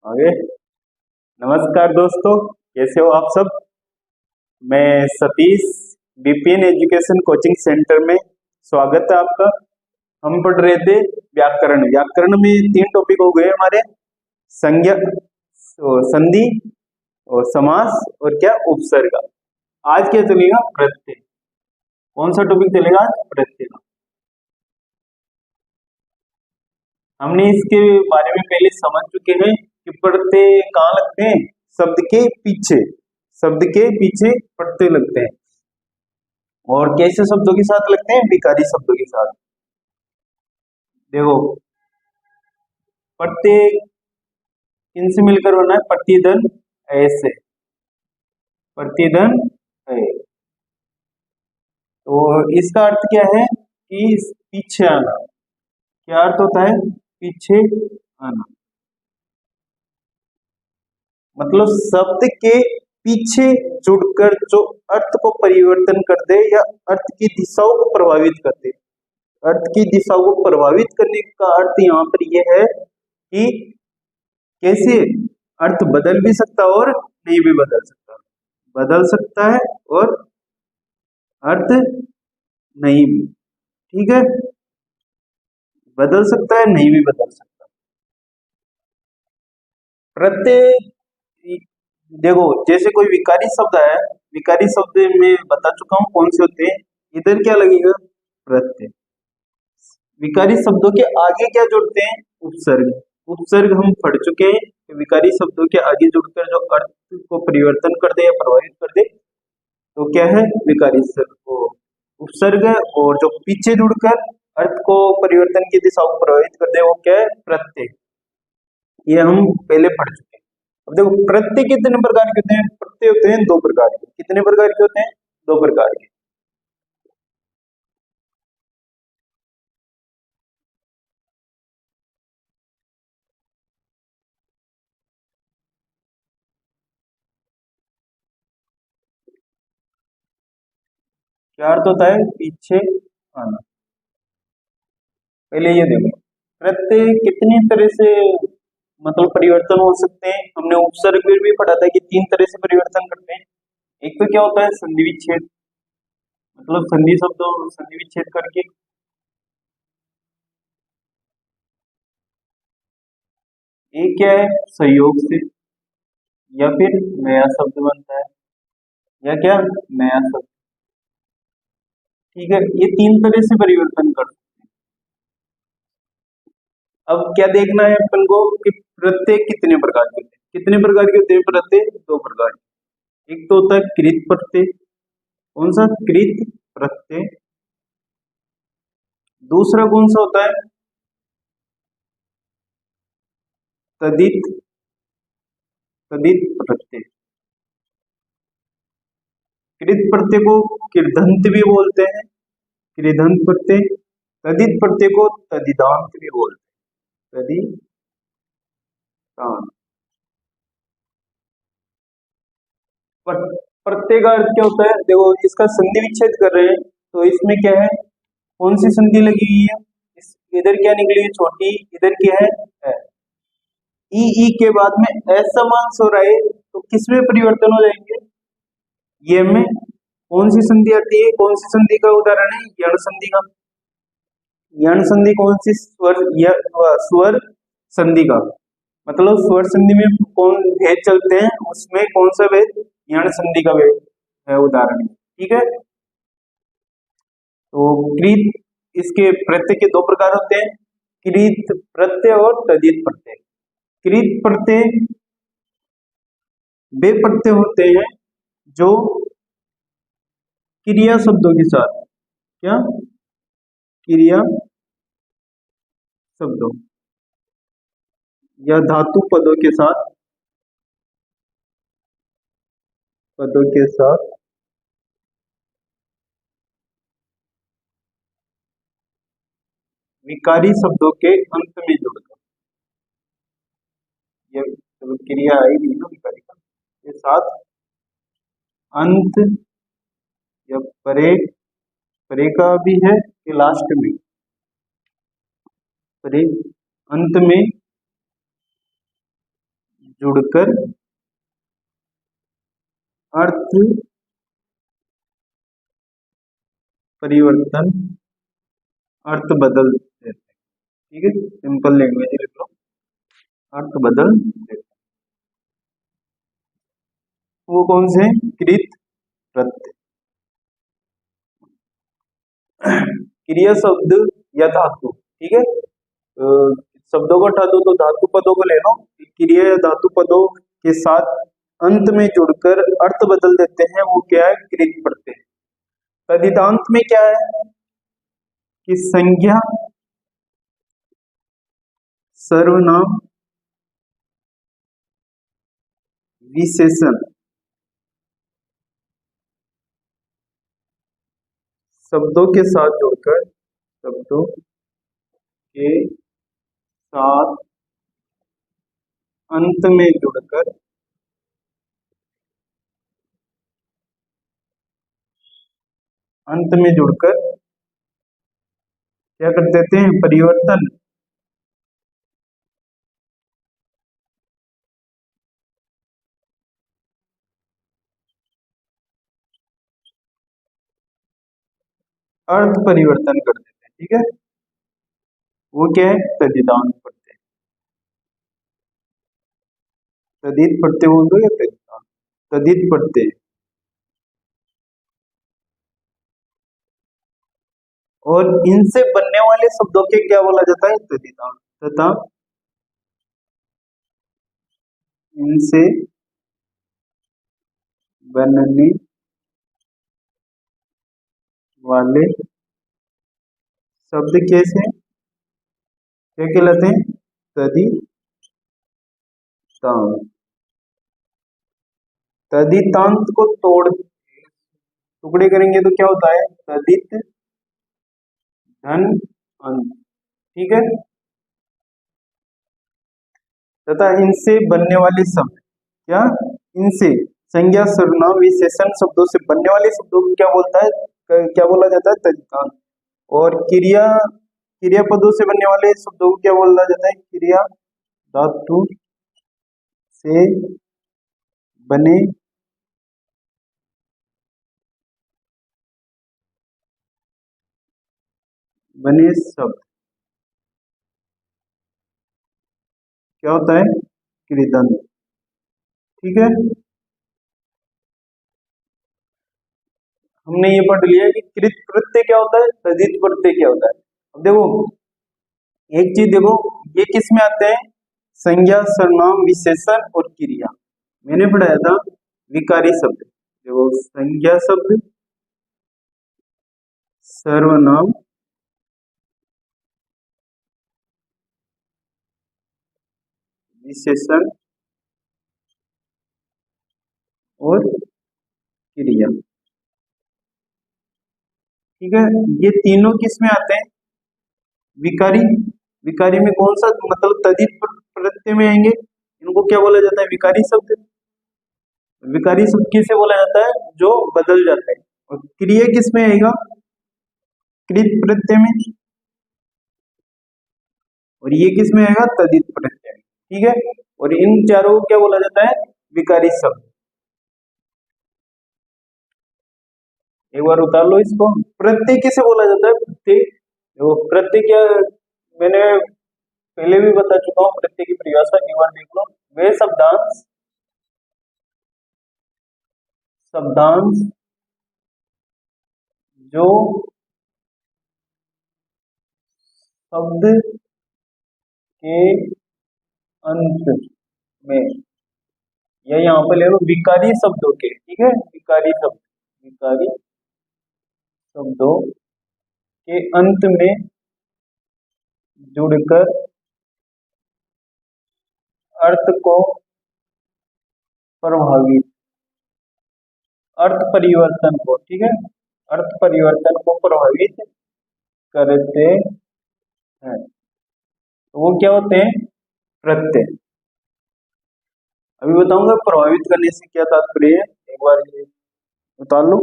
आगे। नमस्कार दोस्तों, कैसे हो आप सब। मैं Satish, BPN education coaching centre में स्वागत है आपका। हम पढ़ रहे थे व्याकरण। व्याकरण में तीन टॉपिक हो गए हमारे, संज्ञा और संधि और समास और क्या उपसर्ग। आज क्या चलेगा, प्रत्यय। कौन सा टॉपिक चलेगा आज, प्रत्यय का। हमने इसके बारे में पहले समझ चुके हैं कि प्रत्यय कहाँ लगते हैं, शब्द के पीछे। शब्द के पीछे प्रत्यय लगते हैं। और कैसे शब्दों के साथ लगते हैं, विकारी शब्दों के साथ। देखो, प्रत्यय किनसे मिलकर बना है, प्रतिधन ऐसे। प्रतिधन है। तो इसका अर्थ क्या है कि पीछे आना। क्या अर्थ होता है, पीछे आना। मतलब शब्द के पीछे जुड़कर जो अर्थ को परिवर्तन कर दे या अर्थ की दिशाओं को प्रभावित कर दे। अर्थ की दिशा को प्रभावित करने का अर्थ यहाँ पर यह है कि कैसे अर्थ बदल भी सकता है और नहीं भी बदल सकता। बदल सकता है और अर्थ नहीं भी, ठीक है। बदल सकता है, नहीं भी बदल सकता। प्रत्यय देखो, जैसे कोई विकारी शब्द है, विकारी शब्द में बता चुका हूं कौन से होते हैं। इधर क्या लगेगा, प्रत्यय। विकारी शब्दों के आगे क्या जोड़ते हैं, उपसर्ग। उपसर्ग हम पढ़ चुके हैं कि विकारी शब्दों के आगे जुड़कर जो अर्थ को परिवर्तन कर दे या प्रभावित कर दे तो क्या है, विकारी उपसर्ग है। और जो पीछे जुड़कर अर्थ को परिवर्तन की दिशा को प्रभावित कर दे वो क्या है, प्रत्यय। ये हम पहले पढ़ चुके हैं। अब देखो, प्रत्यय कितने प्रकार के होते हैं। प्रत्यय होते हैं दो प्रकार के। कितने प्रकार के होते हैं, दो प्रकार के। क्या अर्थ होता है, पीछे आना। पहले ये देखो, प्रत्यय कितनी तरह से मतलब परिवर्तन हो सकते हैं। हमने उपसर्ग में भी पढ़ा था कि तीन तरह से परिवर्तन करते हैं। एक तो क्या होता है, संधि विच्छेद। मतलब संधि शब्दों संधि विच्छेद करके। एक क्या है, संयोग से, या फिर नया शब्द बनता है, या क्या, नया शब्द। ठीक है, ये तीन तरह से परिवर्तन कर। अब क्या देखना है अपन को कि प्रत्यय कितने प्रकार के होते हैं। कितने प्रकार के होते हैं प्रत्यय, दो प्रकार के। एक तो होता है कृत प्रत्यय। कौन सा, कृत प्रत्यय। दूसरा कौन सा होता है, तदित तदित प्रत्यय। कृत प्रत्यय को कृदंत भी बोलते हैं, कृदंत प्रत्यय। तदित प्रत्यय को तदिदांत भी बोलते हैं, तदिदांत। प्रत्यय का अर्थ क्या होता है, देखो इसका संधि विच्छेद कर रहे हैं तो इसमें क्या है, कौन सी संधि लगी हुई है, इधर क्या निकली है, छोटी। इधर क्या है, ई के बाद में असमांस हो रहा है तो किसमें परिवर्तन हो जाएंगे, ये में। कौन सी संधि आती है, कौन सी संधि का उदाहरण है, यण संधि का। यण संधि कौन सी, स्वर संधि का। मतलब स्वर संधि में कौन भेद चलते हैं, उसमें कौन सा भेद, यण संधि का भेद है उदाहरण, ठीक है। तो कृत, इसके प्रत्यय के दो प्रकार होते हैं, कृत प्रत्यय और तदित प्रत्यय। कृत प्रत्यय वे प्रत्यय होते हैं जो क्रिया शब्दों के साथ, क्या, क्रिया शब्दों या धातु पदों के साथ विकारी शब्दों के अंत में जुड़कर, ये क्रिया आएगी ना विकारी का, के साथ अंत या परे, परे का भी है कि लास्ट में, परे अंत में जुड़कर अर्थ परिवर्तन, अर्थ बदल देते हैं। ठीक है, सिंपल लैंग्वेज लिख लो, अर्थ बदल देते हैं। वो कौन से? कृत प्रत्यय। क्रिया शब्द या धातु, ठीक है, शब्दों को हटा दो तो धातु पदों को ले लो। क्रिया या धातु पदों के साथ अंत में जुड़कर अर्थ बदल देते हैं, वो क्या है? कृत प्रत्यय। तदितांत में क्या है कि संज्ञा, सर्वनाम, विशेषण शब्दों के साथ जुड़कर, शब्दों के साथ अंत में जुड़कर क्या कर देते हैं? परिवर्तन। अर्थ परिवर्तन कर देते हैं, ठीक है, वो क्या है? तदितांत प्रत्यय। तदित प्रत्यय बोल दो या तदितांत, तदित प्रत्यय। और इनसे बनने वाले शब्दों के क्या बोला जाता है? तदितांत। तथा इनसे बनने वाले शब्द कैसे, क्या कहलाते हैं? तदितांत। तदितांत को तोड़ टुकड़े करेंगे तो क्या होता है? तदित धन अंत, ठीक है। तथा इनसे बनने वाले शब्द, क्या? इनसे संज्ञा, सर्वनाम, विशेषण शब्दों से बनने वाले शब्दों को क्या बोलता है? क्या बोला जाता है? तदितांत। और क्रिया, क्रिया पदों से बनने वाले शब्दों को क्या बोला जाता है? क्रिया धातु से बने बने शब्द क्या होता है? कृदंत, ठीक है। हमने ये पढ़ लिया कि कृत प्रत्यय क्या होता है, तदित प्रत्यय क्या होता है। अब देखो एक चीज देखो, ये किस में आते हैं? संज्ञा, सर्वनाम, विशेषण और क्रिया। मैंने पढ़ाया था विकारी शब्द। देखो संज्ञा शब्द, सर्वनाम, विशेषण और क्रिया, ठीक है। ये तीनों किस में आते हैं? विकारी। विकारी में कौन सा, मतलब तदित प्रत्यय में आएंगे, इनको क्या बोला जाता है? विकारी शब्द। विकारी शब्द किसे बोला जाता है? जो बदल जाता है। और क्रिया किस में आएगा? कृत प्रत्यय में। और ये किस में आएगा? तदित प्रत्यय में, ठीक है। और इन चारों को क्या बोला जाता है? विकारी शब्द। एक बार उतार लो इसको। प्रत्यय किसे बोला जाता है? प्रत्यय, वो प्रत्यय क्या, मैंने पहले भी बता चुका हूँ प्रत्यय की परिभाषा, एक बार देख लो। वे शब्दांश, शब्दांश जो शब्द के अंत में, या यहाँ पे ले लो विकारी शब्दों के, ठीक है, विकारी शब्द, विकारी शब्दों के अंत में जुड़कर अर्थ को प्रभावित, अर्थ परिवर्तन को, ठीक है, अर्थ परिवर्तन को प्रभावित करते हैं, तो वो क्या होते हैं? प्रत्यय। अभी बताऊंगा प्रभावित करने से क्या तात्पर्य है, एक बार ये बता लो।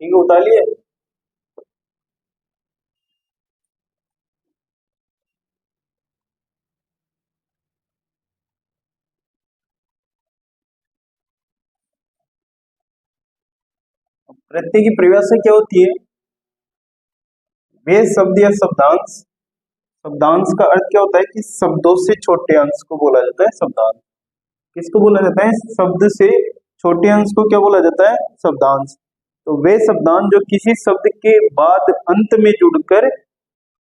ठीक है, उतार लिए। प्रत्यय की परिभाषा क्या होती है? वे शब्द या शब्दांश, शब्दांश का अर्थ क्या होता है कि शब्दों से छोटे अंश को बोला जाता है शब्दांश। किसको बोला जाता है? शब्द से छोटे अंश को क्या बोला जाता है? शब्दांश। तो वे शब्दांश जो किसी शब्द के बाद अंत में जुड़कर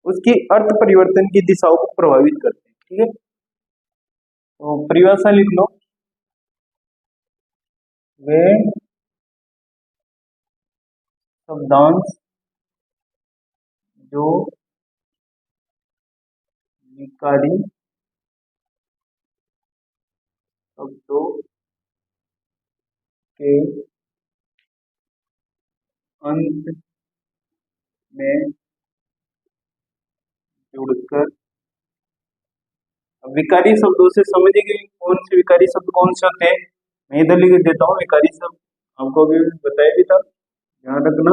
उसकी अर्थ परिवर्तन की दिशाओं को प्रभावित करते हैं। ठीक है, तो परिभाषा लिख लो। वे शब्दांश जो विकारी शब्दों के अंत में जुड़कर, अब विकारी शब्दों से समझेंगे कौन से विकारी शब्द कौन से होते हैं। मैं इधर लिख देता हूँ विकारी शब्द, आपको अभी बताया भी था, ध्यान रखना।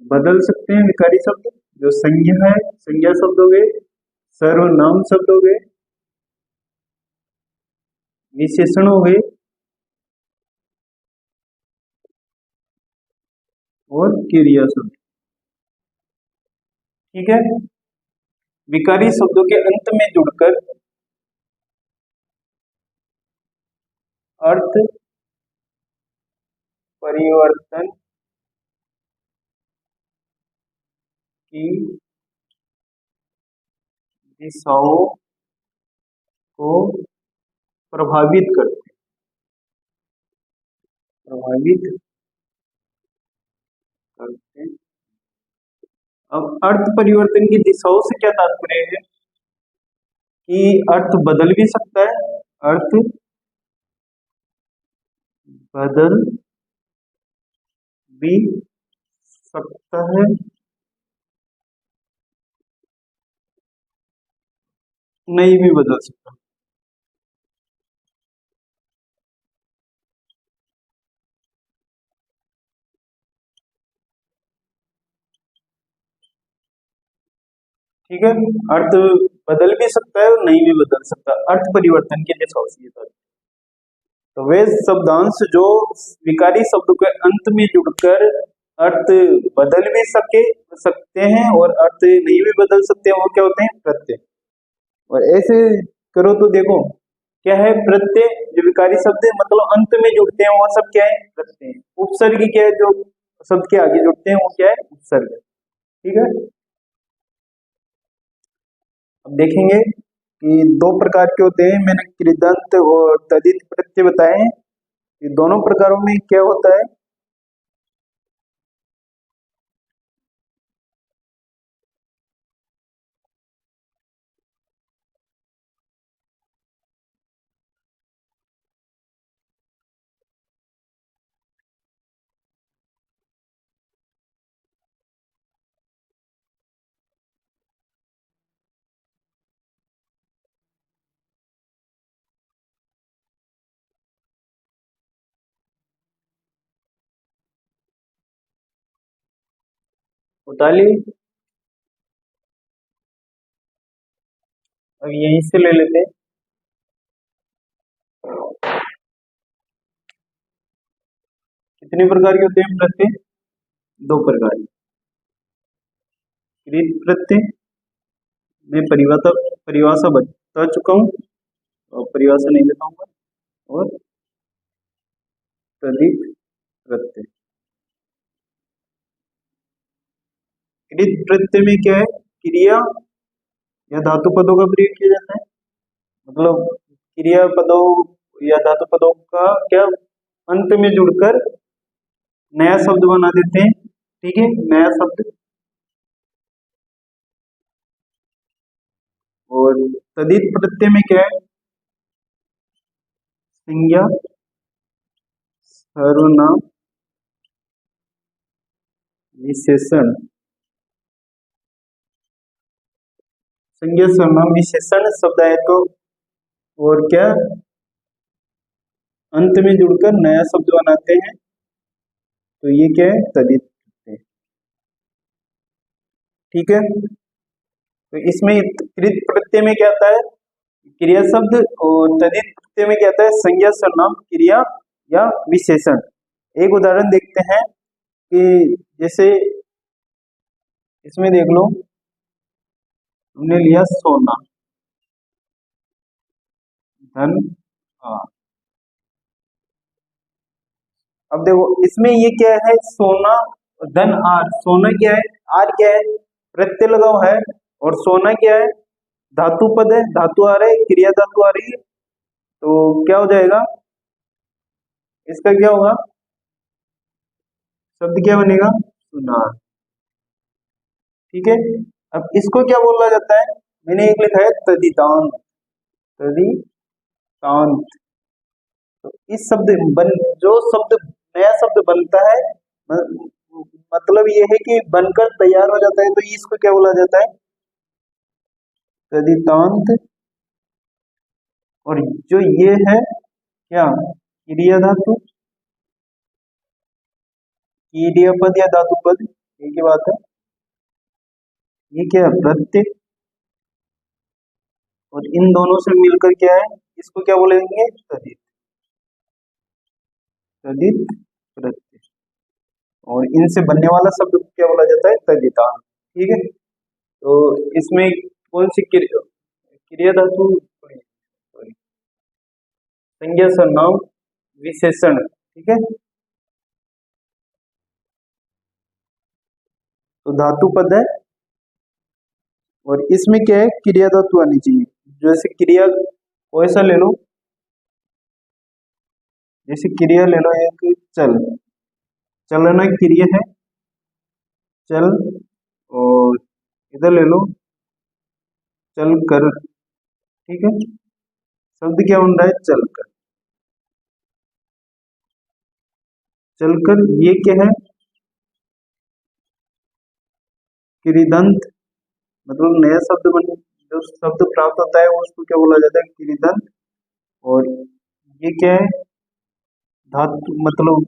बदल सकते हैं विकारी शब्द, जो संज्ञा है, संज्ञा शब्द हो गए, सर्वनाम शब्द हो गए, विशेषण हो गए और क्रिया शब्द। ठीक है, विकारी शब्दों के अंत में जुड़कर अर्थ परिवर्तन की दिशाओं को प्रभावित करते प्रभावित करते हैं। अब अर्थ परिवर्तन की दिशाओं से क्या तात्पर्य है कि अर्थ बदल भी सकता है, अर्थ बदल भी सकता है, नहीं भी बदल सकता। ठीक है, अर्थ बदल भी सकता है और नहीं भी बदल सकता, अर्थ परिवर्तन की दिशाओं से। तो वे शब्दांश जो विकारी शब्द के अंत में जुड़कर अर्थ बदल भी सकते हैं और अर्थ नहीं भी बदल सकते हैं, वो क्या होते हैं? प्रत्यय। और ऐसे करो तो देखो क्या है, प्रत्यय जो विकारी शब्द है मतलब अंत में जुड़ते हैं वो सब क्या है? प्रत्यय। उपसर्ग क्या है? जो शब्द के आगे जुड़ते हैं वो क्या है? उपसर्ग। ठीक है, अब देखेंगे कि दो प्रकार के होते हैं, मैंने कृदंत और तदित प्रत्यय बताए हैं। ये दोनों प्रकारों में क्या होता है? उताली, अब यहीं से ले लेते हैं। कितने प्रकार के होते हैं प्रत्यय? दो प्रकार के। कृत प्रत्यय मैं परिभाषा बता चुका हूँ और परिभाषा नहीं बताऊंगा। और तदित प्रत्यय, कृत प्रत्यय में क्या है? क्रिया या धातु पदों का प्रयोग किया जाता है, मतलब क्रिया पदों या धातु पदों का क्या अंत में जुड़कर नया शब्द बना देते हैं। ठीक है, नया शब्द। और तदित प्रत्यय में क्या है? संज्ञा, सर्वनाम, विशेषण, संज्ञा सर्वनाम विशेषण शब्द है तो, और क्या अंत में जुड़कर नया शब्द बनाते हैं, तो ये क्या है, तदित प्रत्यय। ठीक है, तो इसमें कृत प्रत्यय में क्या आता है, क्रिया शब्द, और तदित प्रत्यय में क्या आता है, संज्ञा सर्वनाम क्रिया या विशेषण। एक उदाहरण देखते हैं कि जैसे इसमें देख लो, हमने लिया सोना, धन, हाँ। अब देखो इसमें ये क्या है, सोना, धन, आर। सोना क्या है, आर क्या है, प्रत्यय लगा हुआ है, और सोना क्या है, धातु पद है, धातु आ रहा है, क्रिया धातु आ रही है, तो क्या हो जाएगा, इसका क्या होगा, शब्द क्या बनेगा, सुनार। ठीक है, अब इसको क्या बोला जाता है, मैंने एक लिखा है तदितांत, तदितांत। तो इस शब्द बन, जो शब्द, नया शब्द बनता है, म- मतलब ये है कि बनकर तैयार हो जाता है, तो इसको क्या बोला जाता है, तदितांत। और जो ये है क्या, क्रिया धातु, क्रिया पद या धातु पद, एक ही बात है। ये क्या है, प्रत्यय, और इन दोनों से मिलकर क्या है, इसको क्या बोलेंगे, तदित, तदित प्रत्यय। और इनसे बनने वाला शब्द को क्या बोला जाता है, तदितांत। ठीक है, तो इसमें कौन सी क्रिया, क्रिया धातु, सॉरी, संज्ञा सर्वनाम विशेषण। ठीक है, तो धातु पद है, और इसमें क्या है, क्रिया धातु आनी चाहिए। जैसे क्रिया को ऐसा ले लो, जैसे क्रिया ले लो एक, चल, चलना क्रिया है, चल, और इधर ले लो, चल कर। ठीक है, शब्द क्या बन रहा है, चल कर, चल कर, ये क्या है, किरिदंत, मतलब नया शब्द बन, जो शब्द प्राप्त होता है उसको क्या बोला जाता है, किरिदंत। और ये क्या है, धातु, मतलब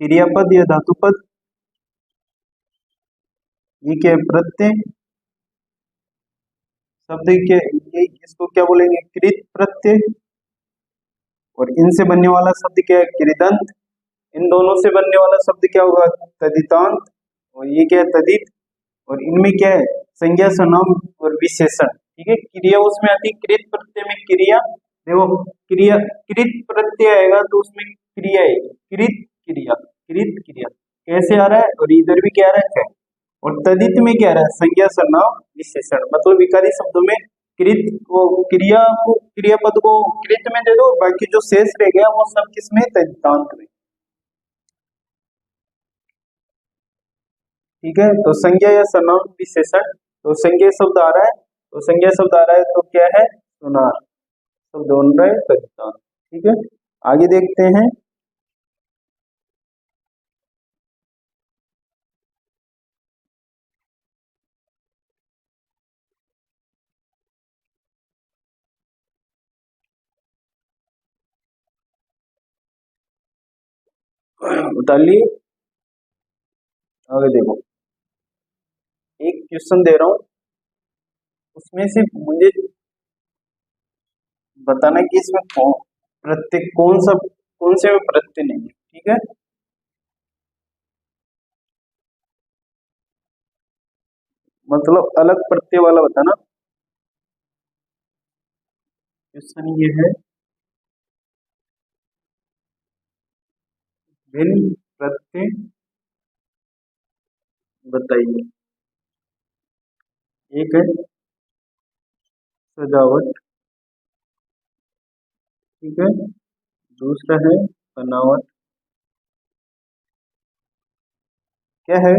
क्रियापद या धातुपद। ये क्या है, प्रत्यय, शब्द के, ये इसको क्या बोलेंगे, कृत प्रत्यय। और इनसे बनने वाला शब्द क्या है, कृदंत। इन दोनों से बनने वाला शब्द क्या होगा, तदितांत। और ये क्या है, तदित। और इनमें क्या है, संज्ञा सर्वनाम और विशेषण। ठीक है, क्रिया उसमें आती है, कृत प्रत्यय में क्रिया, देखो, क्रिया, कृत प्रत्यय आएगा तो उसमें क्रिया आएगी, कृत क्रिया, कृत क्रिया कैसे आ रहा है, और इधर भी क्या आ रहा है, और तदित में क्या रहा है, संज्ञा सर्वनाम विशेषण। मतलब विकारी शब्दों में कृत को, क्रिया को, क्रियापद को कृत में दे दो, बाकी जो शेष रह गया वो सब किसमें, तदितांत में। ठीक है, तो संज्ञा या सर्वनाम विशेषण, तो संज्ञा शब्द आ रहा है, तो संज्ञा शब्द आ रहा है तो क्या है, सुनार शब्द बन रहा है, तदितांत। ठीक है, आगे देखते हैं। बताइए, आगे देखो, एक क्वेश्चन दे रहा हूँ, उसमें से मुझे बताना कि इसमें प्रत्यय कौन सा, कौन से में प्रत्यय नहीं है। ठीक है, मतलब अलग प्रत्यय वाला बताना। क्वेश्चन ये है, भिन्न प्रत्यय बताइए। एक है सजावट, ठीक है, दूसरा है बनावट। क्या है,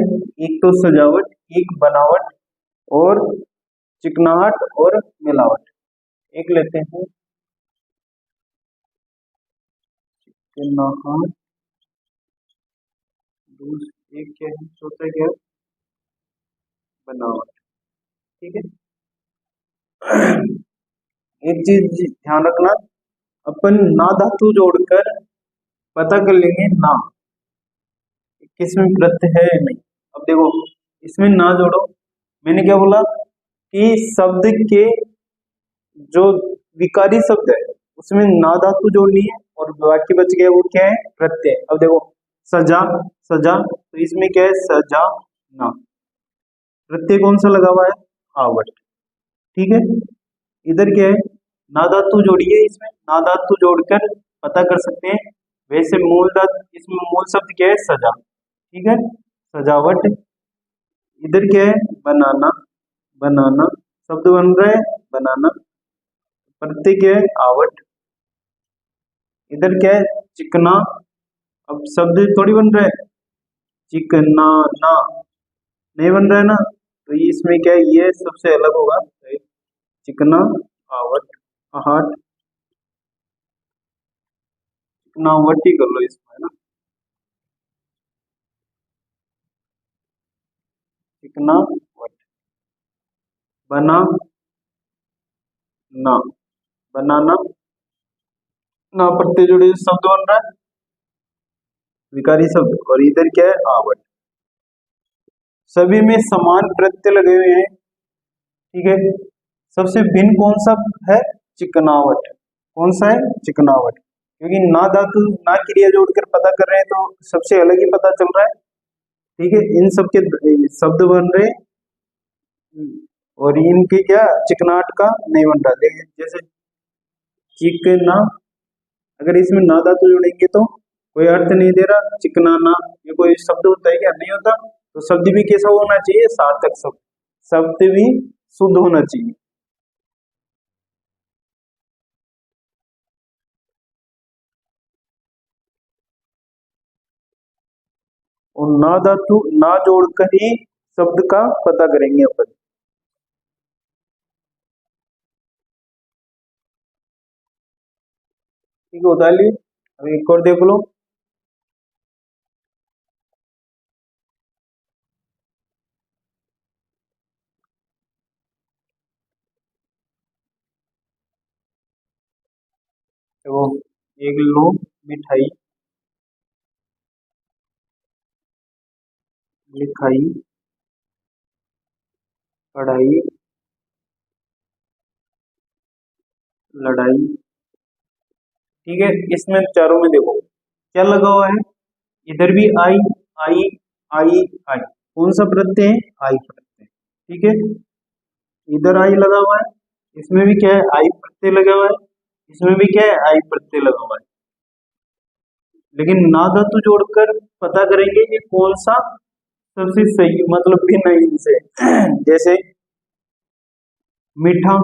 एक तो सजावट, एक बनावट, और चिकनाहट और मिलावट। एक लेते हैं, चिकनाहट, दूसरा एक क्या है, चौथा क्या है, बनावट। ठीक है, एक चीज ध्यान रखना, अपन ना धातु जोड़कर पता कर लेंगे ना, इसमें प्रत्यय है नहीं। अब देखो, इसमें ना जोड़ो। मैंने क्या बोला कि शब्द के जो विकारी शब्द है उसमें ना धातु जोड़नी है, और बाकी बच गया वो क्या है, प्रत्यय। अब देखो, सजा, सजा, तो इसमें क्या है, सजा ना, प्रत्यय कौन सा लगा हुआ है, आवट। ठीक है, इधर क्या है, ना धातु जोड़िए, इसमें ना धातु जोड़कर पता कर सकते हैं। वैसे मूल धातु, इसमें मूल शब्द क्या है, सजा। ठीक है, सजावट। इधर क्या है, बनाना, बनाना, शब्द बन रहा है बनाना, प्रत्यय क्या है, आवट। इधर क्या है, चिकना, अब शब्द थोड़ी बन रहा है, चिकना ना, नहीं बन रहा है ना, तो ये इसमें क्या है, ये सबसे अलग होगा, चिकना, आवट, आहट, चिकनावट ही कर लो इसमें, है ना, चिकनावट। बना ना, बनाना ना, प्रत्यय जोड़े शब्द बन रहा है, विकारी शब्द, और इधर क्या है, आवट। सभी में समान प्रत्यय लगे हुए हैं। ठीक है, सबसे भिन्न कौन सा है, चिकनावट। कौन सा है, चिकनावट, क्योंकि ना धातु ना क्रिया जोड़कर पता कर रहे हैं तो सबसे अलग ही पता चल रहा है। ठीक है, इन सब के शब्द बन रहे हैं, और इनके क्या, चिकनाट का नहीं बन रहा। देखिए जैसे चिकना, अगर इसमें ना धातु जोड़ेंगे तो कोई अर्थ नहीं दे रहा, चिकनाना ये कोई शब्द होता है क्या, नहीं होता। तो शब्द भी कैसा होना चाहिए, सार्थक शब्द, शब्द भी शुद्ध होना चाहिए। और ना धातु ना जोड़कर ही शब्द का पता करेंगे अपन। ठीक है, उतार लिए। अब एक और देख लो। देखो, एक लो, मिठाई, लिखाई, पढ़ाई, लड़ाई। ठीक है, इसमें चारों में देखो क्या लगा हुआ है, इधर भी आई, आई, आई, आई, कौन सा प्रत्यय है, आई प्रत्यय। ठीक है, इधर आई लगा हुआ है, इसमें भी क्या है, आई प्रत्यय लगा हुआ है, इसमें भी क्या है, आई प्रत्यय लगा हुआ है। लेकिन ना धातु जोड़कर पता करेंगे कि कौन सा सबसे सही, मतलब भिन्न है इनसे। जैसे मीठा,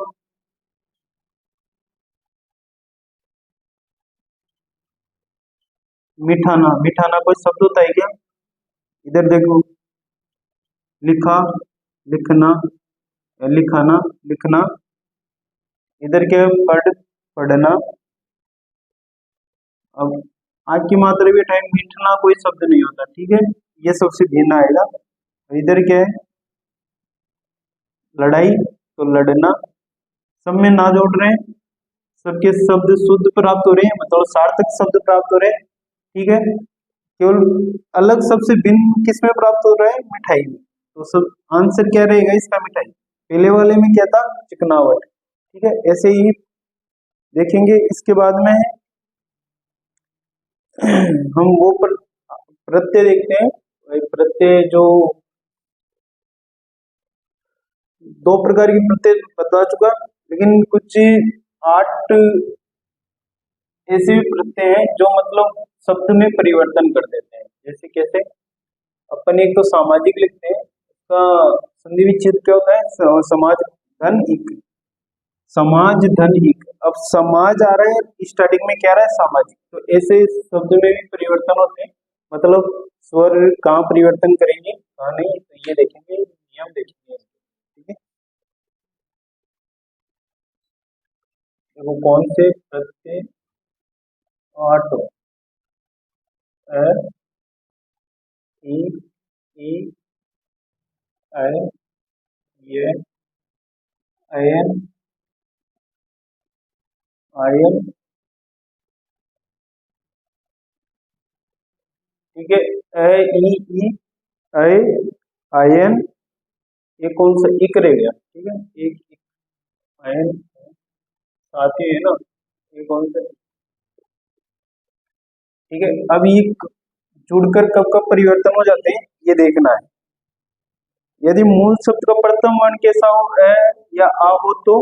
मिठाना, मिठाना कोई शब्द होता है क्या, इधर देखो, लिखा, लिखना, लिखाना, लिखना, इधर क्या है, पढ़, पढ़ना। अब आज की मात्रा भी टाइम, मीठना कोई शब्द नहीं होता। ठीक है, ये सबसे भिन्न आएगा। और इधर क्या है, लड़ाई, तो लड़ना, सब में ना जोड़ रहे हैं, सबके शब्द शुद्ध प्राप्त हो रहे हैं, मतलब सार्थक शब्द प्राप्त हो रहे हैं। ठीक है, केवल अलग सबसे भिन्न किस में प्राप्त हो रहा है, मिठाई में। तो सब आंसर क्या रहेगा इसका, मिठाई। पहले वाले में क्या था, चिकनावट। ठीक है, ऐसे ही देखेंगे इसके बाद में। हम वो प्रत्यय देखते हैं। भाई प्रत्यय जो दो प्रकार की प्रत्यय बता चुका, लेकिन कुछ 8 ऐसे भी प्रत्यय हैं जो मतलब शब्द में परिवर्तन कर देते हैं। जैसे कैसे, अपन एक तो सामाजिक लिखते हैं, उसका संधि विच्छेद क्या होता है, समाज धन इक, समाज धन इक। अब समाज आ रहा है, स्टार्टिंग में क्या आ रहा है, सामाजिक, तो ऐसे शब्द में भी परिवर्तन होते हैं। मतलब स्वर कहाँ परिवर्तन करेंगे कहाँ नहीं, तो ये देखेंगे, नियम देखेंगे। ठीक है, देखो कौन से प्रत्यय, 8, अ, ई, ई, ऐ, ये, अयन, आयन। ठीक है, ए ई ई आई आई एन, ये कौन सा इक रह गया, ठीक है, एक आई एन साथ ही है ना, ये कौन सा, ठीक है। अब ये जुड़कर कब कब परिवर्तन हो जाते हैं ये देखना है। यदि मूल शब्द का प्रथम वर्ण कैसा हो, ए या आ हो, तो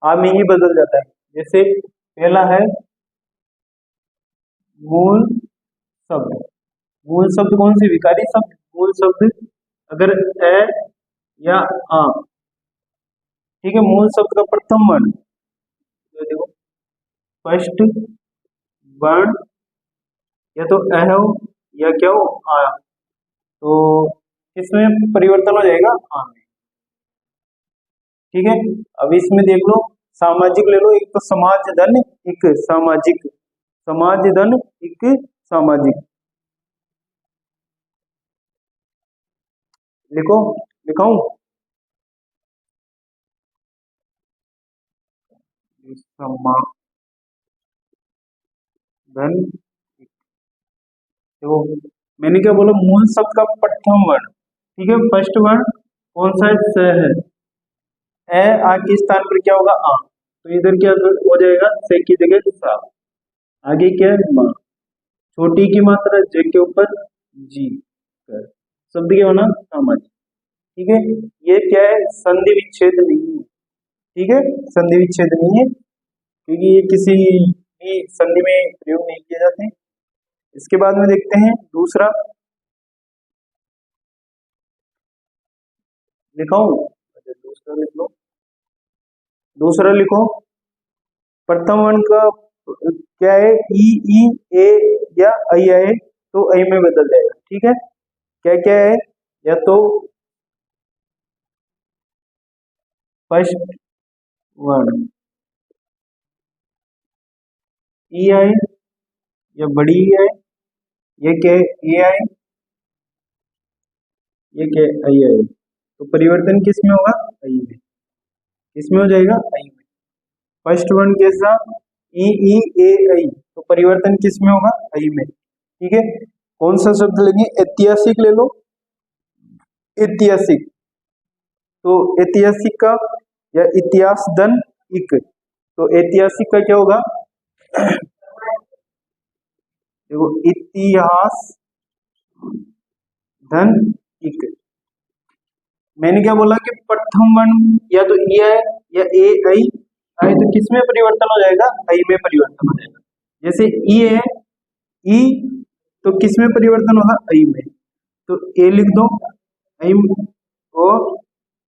आ में ही बदल जाता है। जैसे पहला है मूल शब्द, मूल शब्द कौन सी, विकारी शब्द, मूल शब्द अगर ए या आ, ठीक है, मूल शब्द का प्रथम वर्ण, ये देखो फर्स्ट वर्ण या तो ए हो या क्या हो, आ, तो किसमें परिवर्तन हो जाएगा, आ में, ठीक है। अब इसमें देख लो, सामाजिक ले लो, एक तो समाज धन, एक सामाजिक, समाज धन एक सामाजिक, लिखो, लिखाऊं, समाधन, देखो मैंने क्या बोला, मूल शब्द का प्रथम वर्ण, ठीक है, फर्स्ट वर्ण कौन सा है, स है, ए आ के स्थान पर क्या होगा, आ, तो इधर क्या हो जाएगा, से की जगह सा, आगे क्या है, माँ, छोटी की मात्रा ज के ऊपर जी कर, शब्द क्या होना, सामाजिक, ठीक है। ये क्या है, संधि विच्छेद नहीं है, ठीक है, संधि विच्छेद नहीं है, क्योंकि ये किसी भी संधि में प्रयोग नहीं किए जाते। इसके बाद में देखते हैं दूसरा, लिखाऊं, अच्छा दूसरा लिख लो, दूसरा लिखो, प्रथम वर्ण का क्या है, ई ए या आई आए, तो आई में बदल जाएगा, ठीक है। क्या क्या है, या तो फर्स्ट वर्ण ई आए या बड़ी ई आए, ये क्या है, ए आए, ये क्या है, आई आए, तो परिवर्तन किस में होगा, आई में, किस में हो जाएगा, आई में। फर्स्ट वर्ण कैसा, ई ए आई, तो परिवर्तन किस में होगा, आई में, ठीक है। कौन सा शब्द लेंगे, ऐतिहासिक ले लो, ऐतिहासिक, तो ऐतिहासिक का या इतिहास धन इक, तो ऐतिहासिक का क्या होगा, देखो इतिहास धन इक, मैंने क्या बोला कि प्रथम वर्ण या तो ई है या ए आई आए, तो किस में परिवर्तन हो जाएगा, आई में परिवर्तन हो जाएगा। जैसे ई है, ई तो किस में परिवर्तन होगा, आई में, तो ए लिख दो, आई और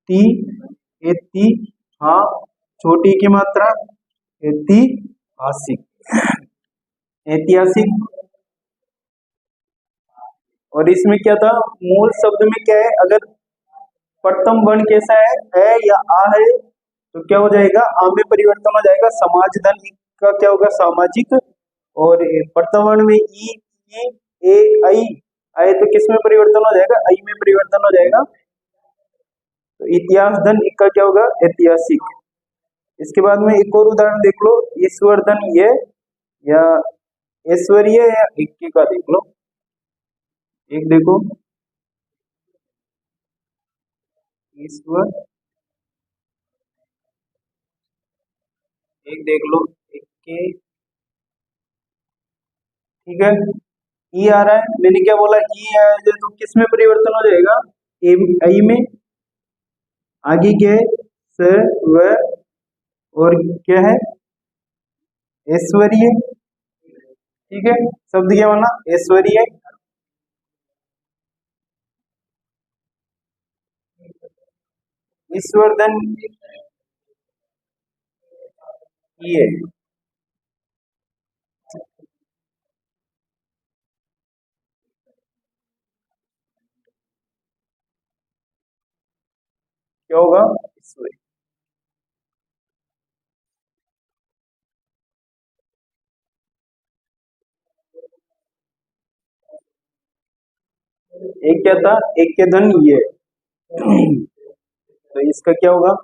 ती, एती, हाँ, छोटी की मात्रा, ऐतिहासिक, ऐतिहासिक। और इसमें क्या था, मूल शब्द में क्या है, अगर प्रथम वर्ण कैसा है या आ है, तो क्या हो जाएगा, आ में परिवर्तन हो जाएगा, समाज धन का क्या होगा, सामाजिक, और प्रथम वर्ण में ई ए आई आए, तो किस में परिवर्तन हो जाएगा, आई में परिवर्तन हो जाएगा, तो इतिहास धन का क्या होगा, ऐतिहासिक। इसके बाद में एक और उदाहरण देख लो, ईश्वर धन ये या ऐश्वर्य या इक्के का देख लो, एक देखो ईश्वर, एक देख लो इक्के, ठीक है। ई आ रहा है, मैंने क्या बोला, ई आ जाए तो किस में परिवर्तन हो जाएगा, ए आई में, आगे क्या है, स व, और क्या है, ऐश्वर्य, ठीक है, शब्द क्या बना, ऐश्वर्य, ईश्वरधन ये, क्या होगा, ईश्वरी, एक क्या था, एक के धन ये, तो इसका क्या होगा,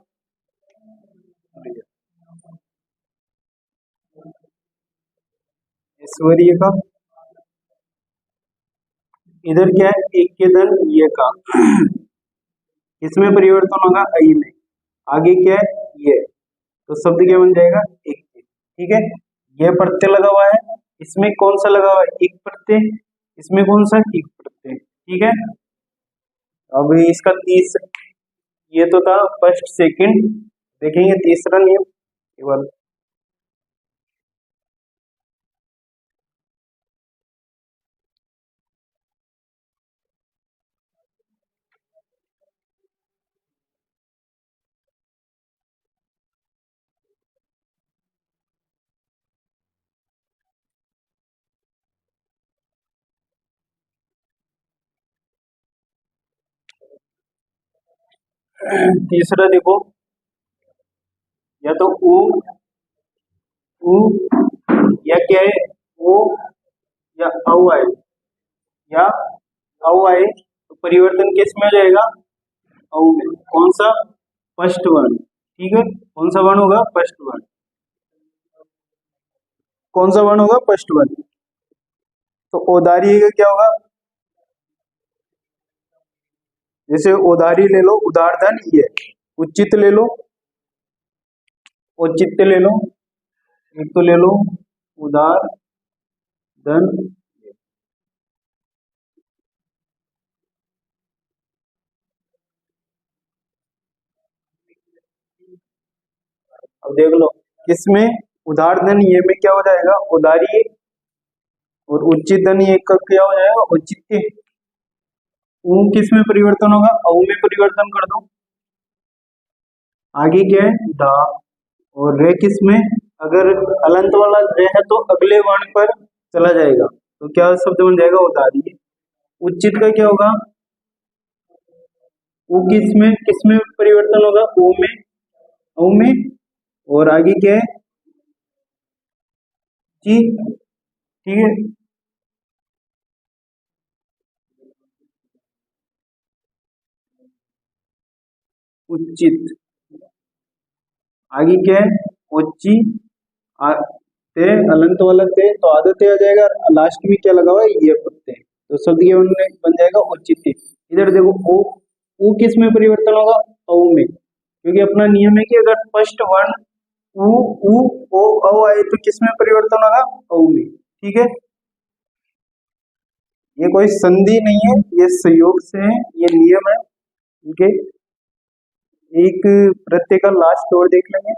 ऐश्वर्य का, इधर क्या है, एक के धन ये का, इसमें परिवर्तन होगा आई में, आगे क्या है ये, तो शब्द क्या बन जाएगा एक के। ठीक है, ये प्रत्यय लगा हुआ है, इसमें कौन सा लगा हुआ है एक प्रत्यय, इसमें कौन सा एक प्रत्यय। ठीक है, अब इसका ये तो था फर्स्ट सेकंड, देखेंगे तीसरा नियम एक बार। तीसरा देखो, या तो उ या क्या है ओ, या औ आए, या औ आए तो परिवर्तन किस में हो जाएगा औ में, कौन सा फर्स्ट वन। ठीक है, कौन सा वन होगा फर्स्ट वन, कौन सा वन होगा फर्स्ट वन। तो औदारी का क्या होगा, जैसे औदारी ले लो, उदार धन ये, उचित ले लो, औचित्य ले लो, एक तो ले लो उदार धन। अब देख लो, किसमें उदार धन ये में क्या हो जाएगा उदारी, और उचित धन ये का क्या हो जाएगा औचित्य। ऊ किस में परिवर्तन होगा औ में परिवर्तन कर दो, आगे क्या है दा, और रे किस में, अगर अलंत वाला रे है तो अगले वर्ण पर चला जाएगा, तो क्या शब्द बन जाएगा उदारी। उचित का क्या होगा, वो किस में परिवर्तन होगा ओ में, औ में, और आगे क्या है जी। ठीक है, उचित, आगे क्या है उच्ची, ते अलंत वाला ते तो आदत आ जाएगा, लास्ट में क्या लगा हुआ है ये प्रत्यय, तो शब्द ये बन जाएगा उचित। इधर देखो ओ किस में परिवर्तन होगा औ में, क्योंकि अपना नियम है कि अगर फर्स्ट वन उ उ ओ औ आए तो किस में परिवर्तन होगा औ में। ठीक है, ये कोई संधि नहीं है, ये संयोग से है, ये नियम है। ठीक है, एक प्रत्यय का लास्ट और देख लेंगे।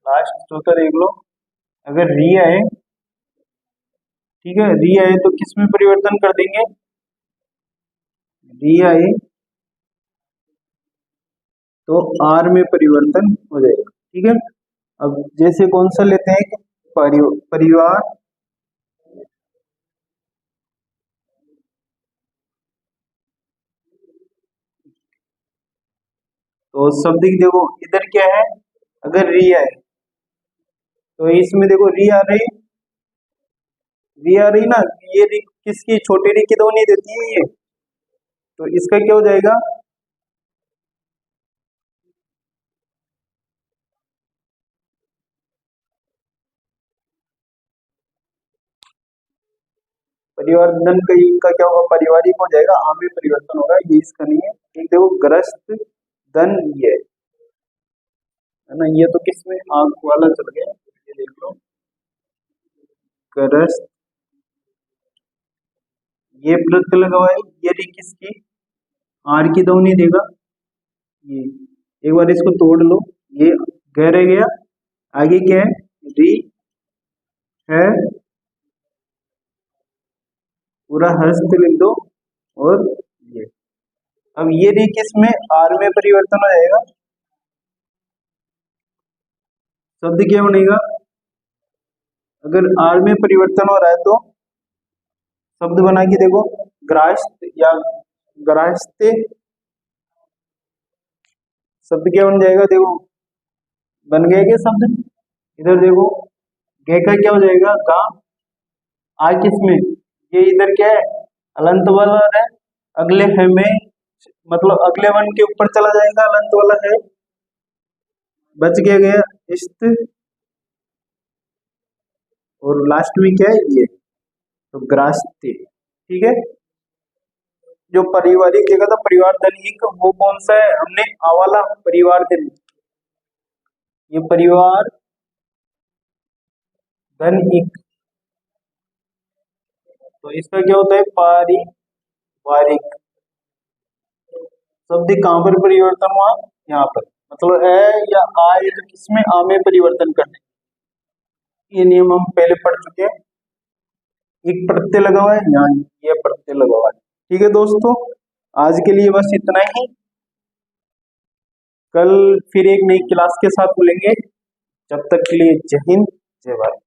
लास्ट चौथा देख लो, अगर री आए, ठीक है री आए तो किस में परिवर्तन कर देंगे, री आए तो आर में परिवर्तन हो जाएगा। ठीक है, अब जैसे कौन सा लेते हैं कि परिवार, तो शब्द की देखो इधर क्या है, अगर री आए तो इसमें देखो री आ रही ना, ये री किसकी छोटी री की दो नहीं देती है ये, तो इसका क्या हो जाएगा परिवर्तन का, इनका क्या होगा पारिवारिक हो जाएगा, आम में परिवर्तन होगा, ये इसका नहीं है। एक देखो ग्रस्त धन है ना, ये तो किसमें आंख वाला चल गया, ये देख लो ग्रस्त, ये प्रत्यय लगा हुआ है, ये री किसकी आर की दो नहीं देगा, ये एक बार इसको तोड़ लो, ये गह रह गया, आगे क्या है री है, पूरा हस्त लिख दो, और ये, अब ये री किस में आर में परिवर्तन हो जाएगा, शब्द क्या बनेगा, अगर आर में परिवर्तन हो रहा है तो शब्द बना के देखो ग्रास्त या ग्रास्ते, शब्द क्या बन जाएगा देखो बन गया क्या शब्द? इधर देखो, गे का क्या हो जाएगा? गा। आ किसमें? ये इधर क्या है? अलंत वाला है, अगले है में, मतलब अगले वन के ऊपर चला जाएगा, अलंत वाला है, बच गया इस्त, और लास्ट में क्या है? ये तो ग्रास्ते। ठीक है। जो पारिवारिक जगह था परिवार धनिक, वो कौन सा है? हमने आवाला परिवार धनिक, ये परिवार धनिक, तो इसका क्या होता है? पारिवारिक। शब्द कहाँ पर परिवर्तन हुआ? यहाँ पर, मतलब ए या आ, ये तो किसमें? आ में परिवर्तन करने, ये नियम हम पहले पढ़ चुके हैं। एक प्रत्यय लगा हुआ है यहाँ, ये प्रत्यय लगा हुआ है। ठीक है दोस्तों, आज के लिए बस इतना ही। कल फिर एक नई क्लास के साथ मिलेंगे। जब तक के लिए जय हिंद, जय भारत।